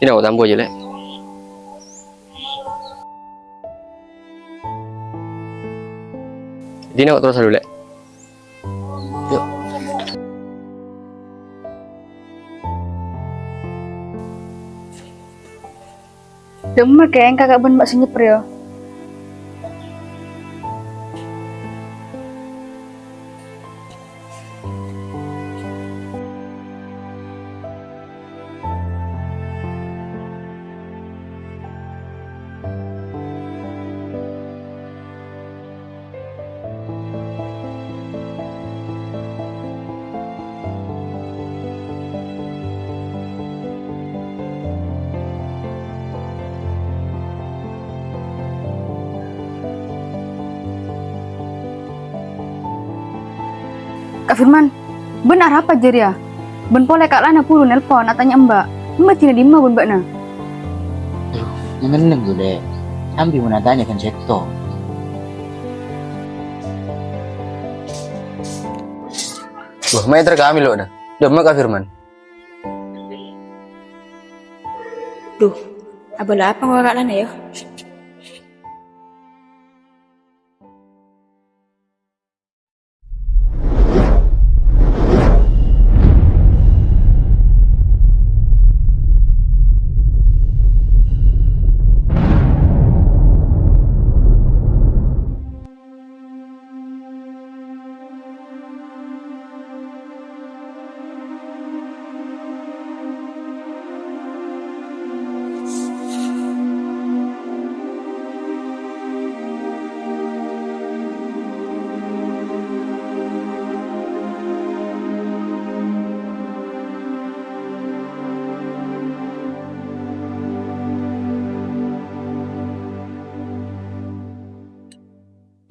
Ini aku tambuh aja, Lek. Ini aku terus dulu, Lek. Yuk. Demer kayak kakak ben mbak senyeper ya. Kak Firman, benar apa jer ya? Ben pole kak Lana puluh nelpon atanya mbak tidak di mbak mbak na. Nangeneng tuh dek, ambil menatanya kan sekto. Wah, meter kami loh dah. Udah Kak Firman. Duh, abala apa ngakak lana ya?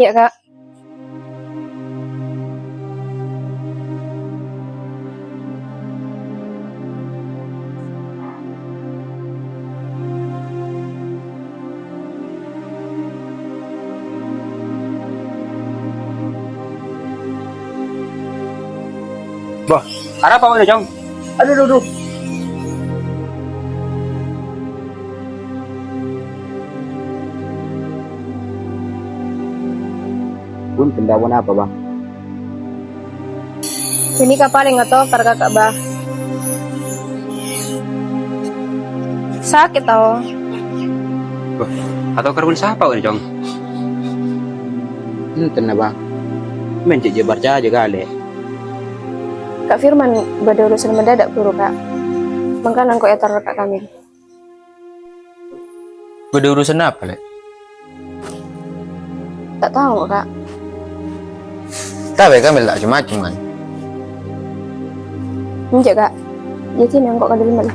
Ya kak. Wah, ada apa udah Jong? Aduh. Pun pendawan apa bang? Ini kak paling atau kakak bah. Sakit tau. Wah, atau karbon siapa udah Jong? Enten na bang. Mencik jebar aja kali. Kak Firman bada urusan mendadak buru kak. Makanya kok ya taruh kak kami. Ada urusan apa, Lek? Tak tahu kak. Tapi kami tak macam-macam kan. Enggak kak. Jadi nangkok kak dulu mana?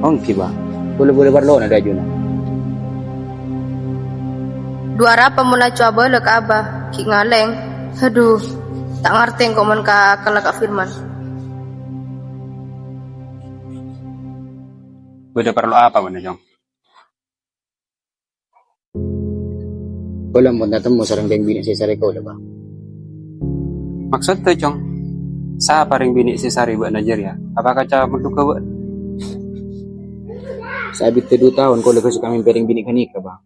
Ongki bang. Boleh berlawan ada juna. Dua apa mula coba le kak abah. Ki ngaleng. Aduh. Tak ngerti kok men kak kak Firman. Udah perlu apa udah Jong? Kalau mau datang mau sarang geng bini si sare kau lah bang. Maksud tuh Jong? Siapa ring bini si Sari buat Nigeria? Apakah cara menduga buat? Sabit 2 tahun kau lekas kami pering bini kanika bang.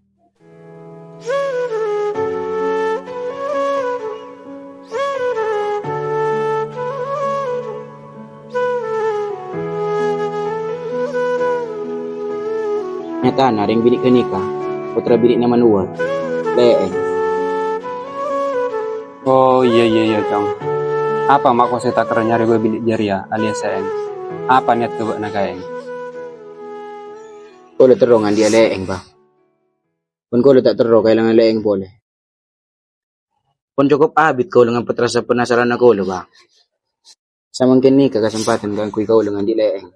Nyata na ring bini kanika. Putra bini nama luar. Leeng. Oh iya Jong. Apa mak kau tak keren nyari gue bini Jeria alias Eng? Apa niat ke buat nakaeng? Kau le terongan dia leeng bang. Pun kau le tak terong kailangan leeng boleh. Pun cukup abit kau dengan petrasa penasaran aku le bang. Samangkin ni kesempatan kang kui kau dengan di leeng.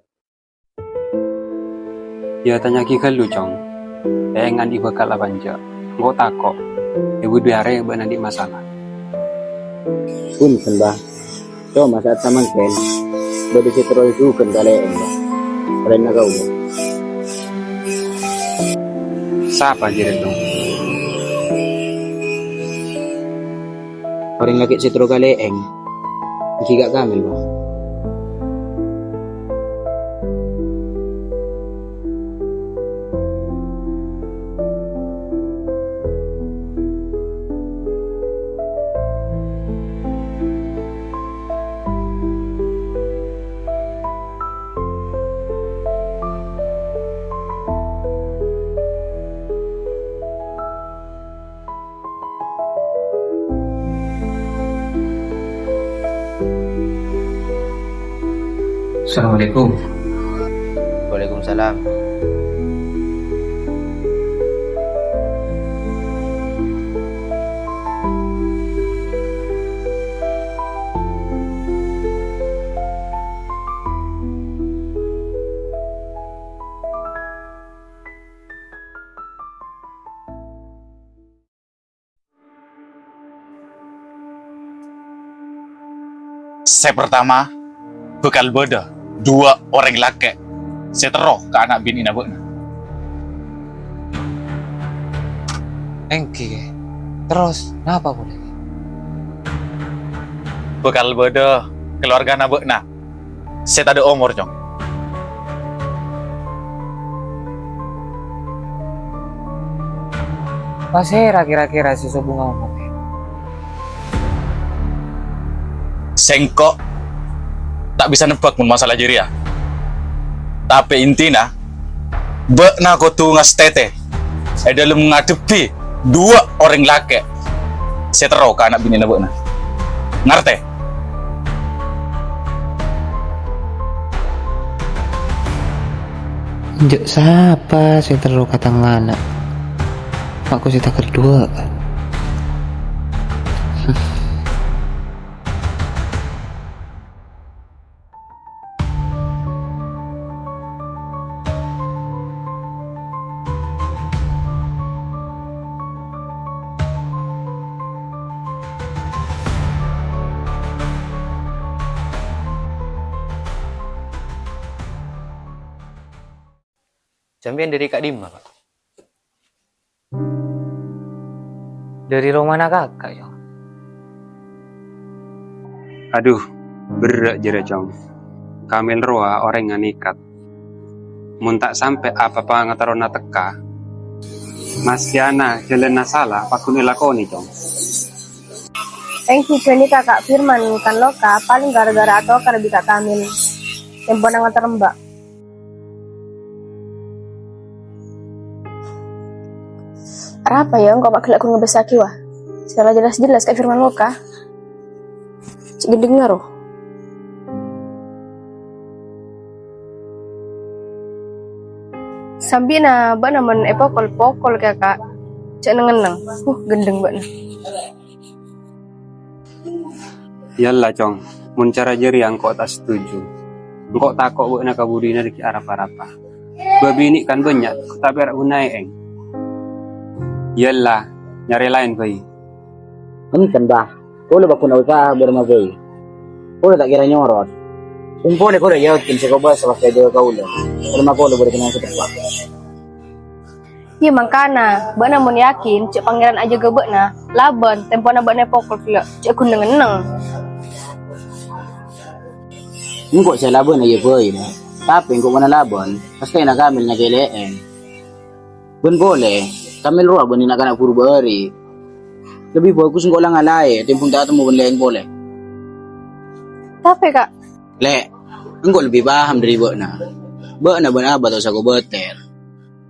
Ya tanya ki lu Jong. Engan di bakal abanja. Ngau takok. Ibu dua hari buat nanti masalah. Punten bang. Cuma saat samangkin. Bodi si terus dukan ka leeng bang. Kalian na kau bang. Siapa jadi dong? Orang laki setro ka leeng. Iki gak gamil ba? Assalamualaikum. Waalaikumsalam. Saya pertama bekal bodoh 2 orang laki setero ke anak bini nabukna. Engki. Terus, kenapa boleh? Bekal bodoh keluarga nabukna. Saya tak ada umur cong. Pasera kira-kira si bunga umur. Sengkok tak bisa nebak mun masalah jiria. Tapi intinya bekna ko tu ngastete dalam menghadapi 2 orang laki setero ke anak bini nabukna. Ngerti? Njok siapa saya terlalu kata ngana. Aku sih tak kedua kan. Jambian dari Kak Dima, Pak. Dari Romana kakak, ya. Aduh, berat jere cong. Kamil roa orang yang nikat. Mun tak sampai apa-apa ngatarona teka. Mas Yana jalan salah pakun ilakoni cong. Thank you Johnny kakak Firman kan loka paling gara-gara atau karena bisa Kamil. Tempo nang terembak. Apa ya engkau pakai aku ngebesaki wah. Secara jelas-jelas kayak Firman loka. Cik gendeng ngaruh. Sambina ba naman epokol-pokol kakak. Cik nengeneng. Gendeng ba na. Yalla cong, mun cara jeri engkau tak setuju. Engkau takok buat nak kabudina di arapa-arapa. Babi ini kan banyak, tapi arak gunai eng. Yalla, nyari lain bayi. Ini kan bah. Kau lebih kuna usaha bermagai. Kau tak kira nyorot. Kumpul kau dah yakin sekolah selesai dua kau lah. Kalau kau lebih berkenan setelah. Iya makana, ba namun yakin cek pangeran aja gebek na, laban tempo na ba na pokol kila, cek kun nengeneng. Engkau saya labon aja boy na. Tapi engkau mana labon, pasti nak Kamil nak keleen. Pun boleh, Kamil roa benih nak anak puru beri. Lebih bagus engkau lang alay, tempung tak temu benda yang boleh. Tapi kak, Le, engkau lebih paham dari na. Na benar apa atau sago beter.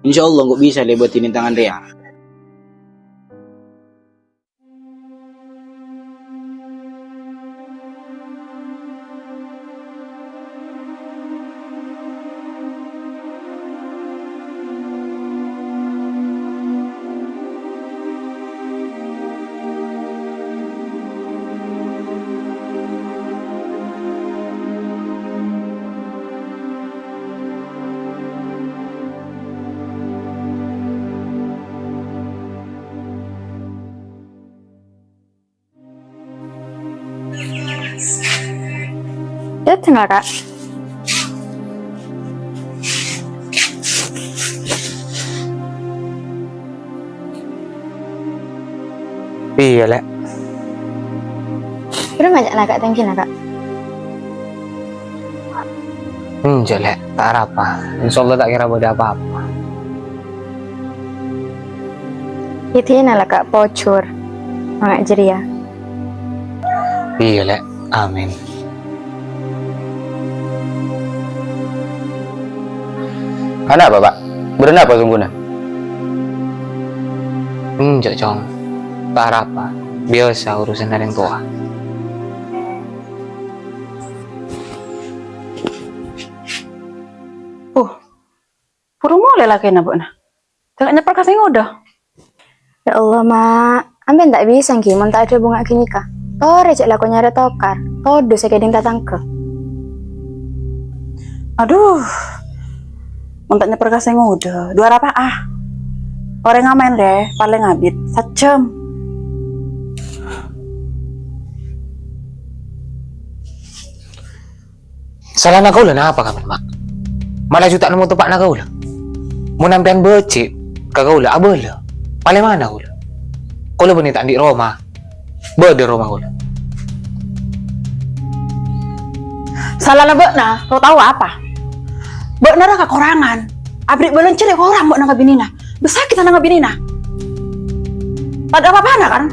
InsyaAllah engkau bisa lebatin tangan dia. Datang nggak, Kak? Iya, Lek. Belum banyak lah kak, thank you lah kak. Jelek, tak ada apa. Insya Allah tak kira ada apa-apa. Itu lah kak, pocur. Mangak jeria. Iya, Lek. Amin. Ada apa, Pak? Berenang apa sungguhnya? Cong. Tak ada apa. Biasa urusan dari yang tua. Purung mulai lah kayaknya, Bu. Jangan nyepel kasih udah. Ya Allah mak, ambil tak bisa ki, mau tak ada bunga kini kah? Tore cek lah kau nyari tokar, todo saya keding datang ke. Aduh. Untuk nyepel kasih udah. Dua apa ah? Orang ngamen deh, paling ngabit. Sejam. Salah nak kau lah apa kamu, Mak? Malah juta nemu tempat nak kau lah. Mau nampian becik, kagak ulah abah lah. Paling mana kau lah? Kau lah tak di Roma. Di Roma kau lah. Salah lah, Bu. Nah, kau tahu apa? Bu, nara kekurangan. Abrik belum cari orang, Bu, nangka binina. Besar kita nangka binina. Tak ada apa-apa kan?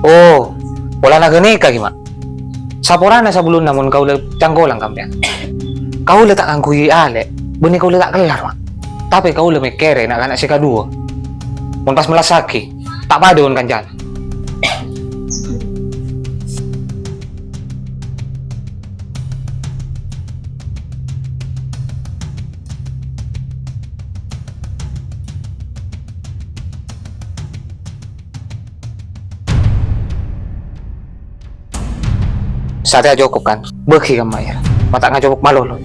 Oh, pola nak nikah gimana? Saporana sebelum namun kau lah canggolang kampian. Kau lah tak ngangkui ale, bini kau lah tak kelar, Mak. Tapi kau lah mikir nak anak si kedua. Mun pas melasaki, tak pada on kanjan. Saya cukup kan, bagi kamu ya. Mata nggak cukup malu loh.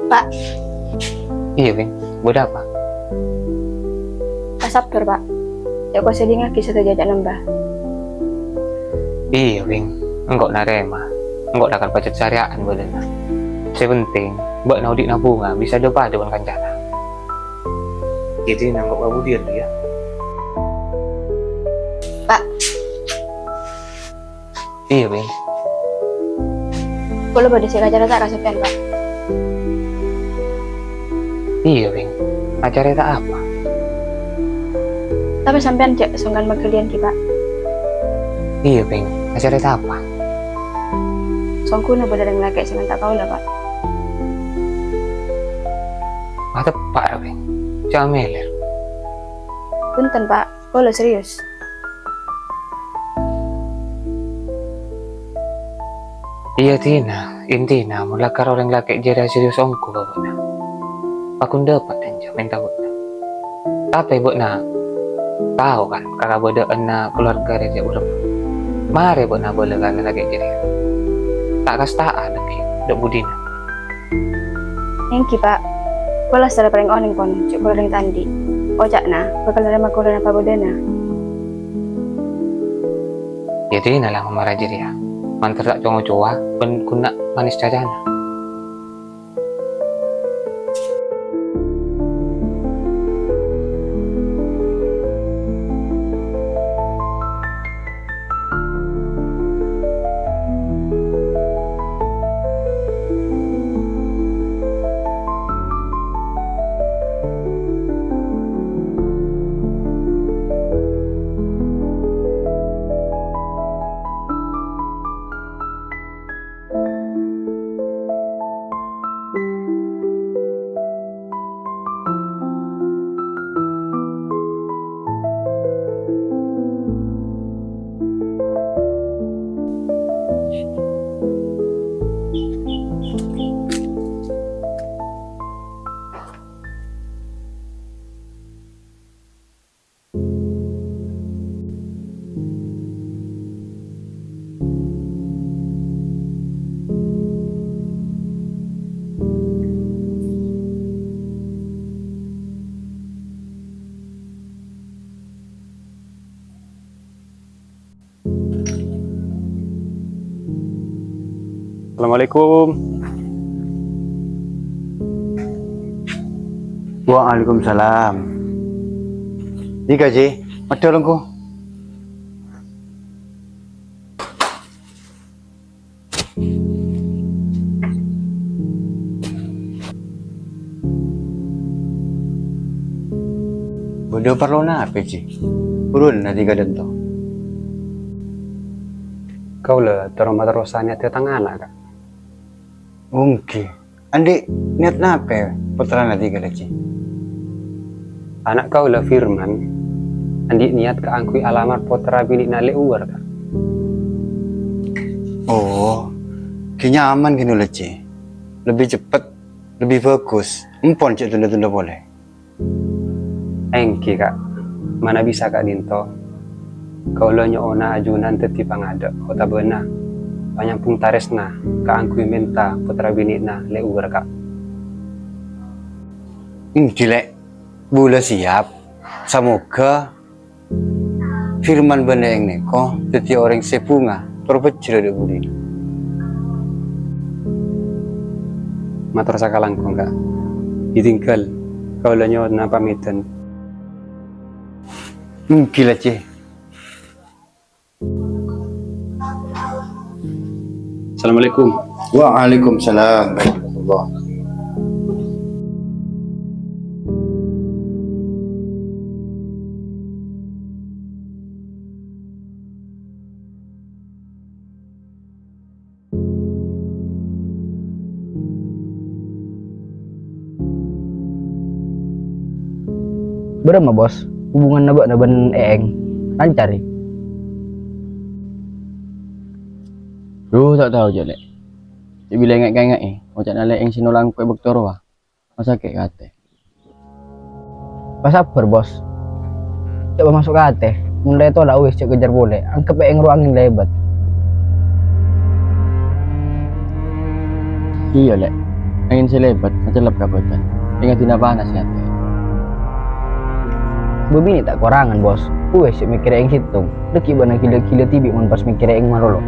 Pak, Iya, Bing. Buat apa? pasaptur pak. Ya kau sedih ngaki satu jajak nambah. Iya, Bing. Enggak narema. Enggak dapat pacet syariaan badan. Sepenting, buat naudik nabunga bisa depan dengan kancana. Jadi nanggok babu dia ya. Pak, Iya, Bing. kau lebih desi acara tak kasih pen pak. Iya, Bing. Acara tak apa. Tapi sampean cek songkan magkalian ki pak. Iya, Bing. Acara tak apa. Songku na bener ng laki sangan tak kau lah pak. Mata parah, Bing. Jangan meler. Punten pak, kau lah serius. Iya, Tina. Intina, mulakar orang laki jadi serius ongku bapak na. Aku dapat dan jamin tahu na. Tapi buat na tahu kan kakak bodaan na keluarga dia udah. Mari buat na boleh kan lagi jadi. Tak kastaan lagi, dok budina. Thank you pak. Kau lah secara paling oning kon, cek kau ring tandi. Ojak na, bakal nerima kau apa bodana. Ya Tina lah memarah jadi ya. Mantar tak cowok-cowok, pun kuna manis cacana. Assalamualaikum. Waalaikumsalam. Jika Ji, ada ko. Bodoh perlu na apa Ji? Urun na tiga dento. Kau le terima terusannya tentang anak kak. Mungkin. Andi niat na apa? Putra na tiga Ji. Anak kau le Firman. Andi niat ke angkui alamat putra bini na leuar kak. Oh, kayaknya aman gini loh Ci. Lebih cepat, lebih bagus. Empon cek tunda-tunda boleh. Engki kak. Mana bisa kak Dinto. Kau lo nyoona ajunan teti pangada. Kota benar. Banyak pun taresna. Ke angkui minta putra bini na leuar kak. Dilek, bula siap. Semoga Firman benda yang neko, teti orang sepunga. Terpecil ada budi. Matur sakalangkong kak. Ditinggal. Kau lo nyoona pamitan. Gila Ci. Assalamualaikum. Waalaikumsalam warahmatullah. Berapa bos? Hubungan nabak naban Eeng lancar ya? Duh tak tahu je lek. Cik bila ingat-ingat macam nak Eeng sinolang kue bektor wah. Masa kek kate. Pas sabar bos. Coba masuk kate. Mulai tu lah wis cek kejar boleh. Angkep Eeng ruangin lebat. Iya lek. Angin selebat macam lep kapotan. Ingat tidak panas ya. Begini tak kurangan bos. Wes mikir yang hitung. Deki bana gila-gila tibi mun pas mikir yang marolo.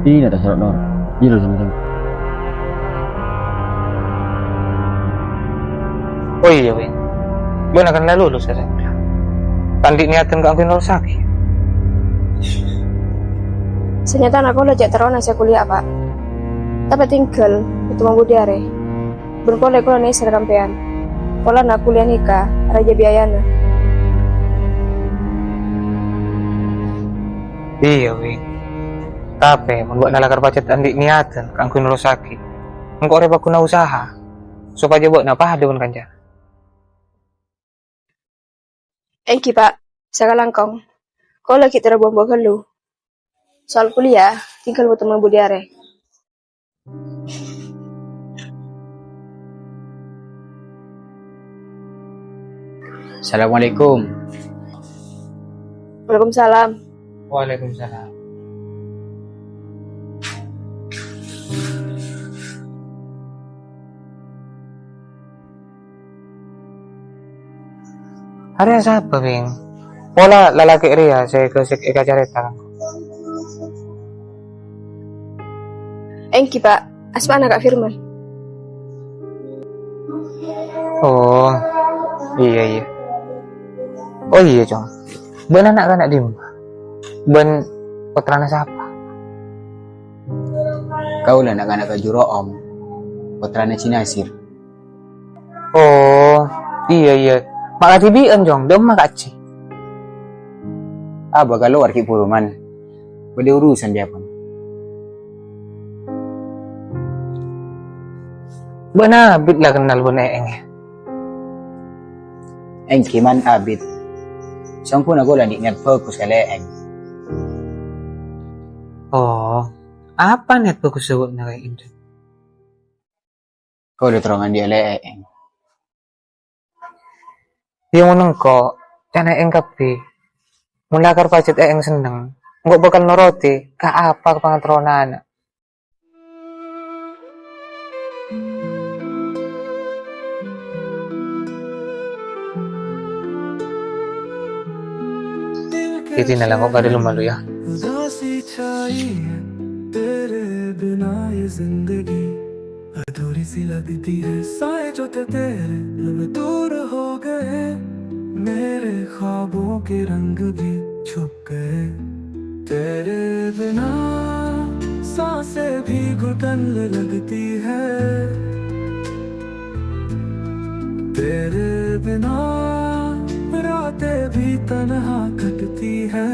Ini ada syarat nor. Jiro sama-sama. Oh iya weng. Benar kan lalu lulus kan? Tandi niatan ke angkin sakit. Senyata anak kau lejak terona saya kuliah pak. Tapi tinggal itu mampu diare. Berkolek kalau nih serkampean. Kalau nak kuliah nikah, raja biayana. Iya weng. Tapi membuat nalakar pacet andi niatan ke angkin sakit. Engkau reba kuna usaha supaya buat napa ada pun kanjar. Engki pak, sakalangkong. Kau lagi terbuang-buang lu. Soal kuliah, tinggal buat mampu diare. Assalamualaikum. Waalaikumsalam. Waalaikumsalam. Hari siapa weng? Pola lalaki ria saya ke eka careta. Engki pak, asma anak Kak Firman. Oh iya. Oh iya cong. Ben anak-anak dim. Ben putrana siapa? Kau lah anak-anak Juro Om. Putrana Cinasir. Oh iya. Mak tibian jong, dong mak kaci. Bakal luar ki puruman. Boleh urusan dia pun. Benar bit lah kenal pun Eeng. Eng kiman abit. Sang pun aku lah niat fokus kali Eng. Oh, apa net bagus sebut na kayak itu? Kau udah terongan dia le Eng. Dia mau nengko, cana Eeng kapi. Mulakar pacet Eeng seneng. Enggak bakal noroti, ka apa ke pangatronan. Titi na lang ako kada lumalo ya. तेरे बिना ये जिंदगी अधूरी सी लगती है। साए जो थे तेरे अब दूर हो गए, मेरे ख्वाबों के रंग भी छुप गए। तेरे बिना सांसें भी घुटन लगती है, तेरे बिना रातें भी तन्हा कटती है।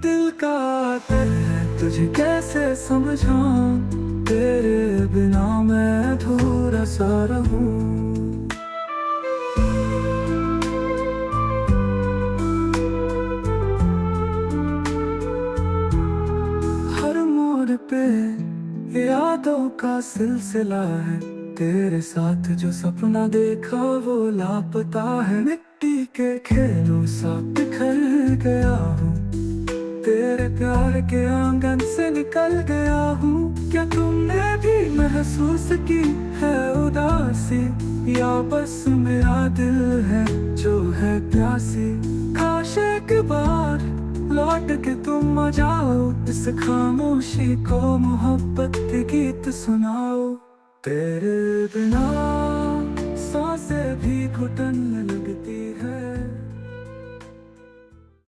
दिल का दिल है तुझे कैसे समझाऊं, तेरे बिना मैं अधूरा सा रहूं। हर मोड़ पे यादों का सिलसिला है, तेरे साथ जो सपना देखा वो लापता है। मिट्टी के खेलों सा बिखर गया हूँ, तेरे प्यार के आंगन से निकल गया हूँ। क्या तुमने भी महसूस की है उदासी, या बस मेरा दिल है जो है प्यासी। काश एक बार लौट के तुम आ जाओ, इस खामोशी को मोहब्बत के गीत सुनाओ। तेरे बिना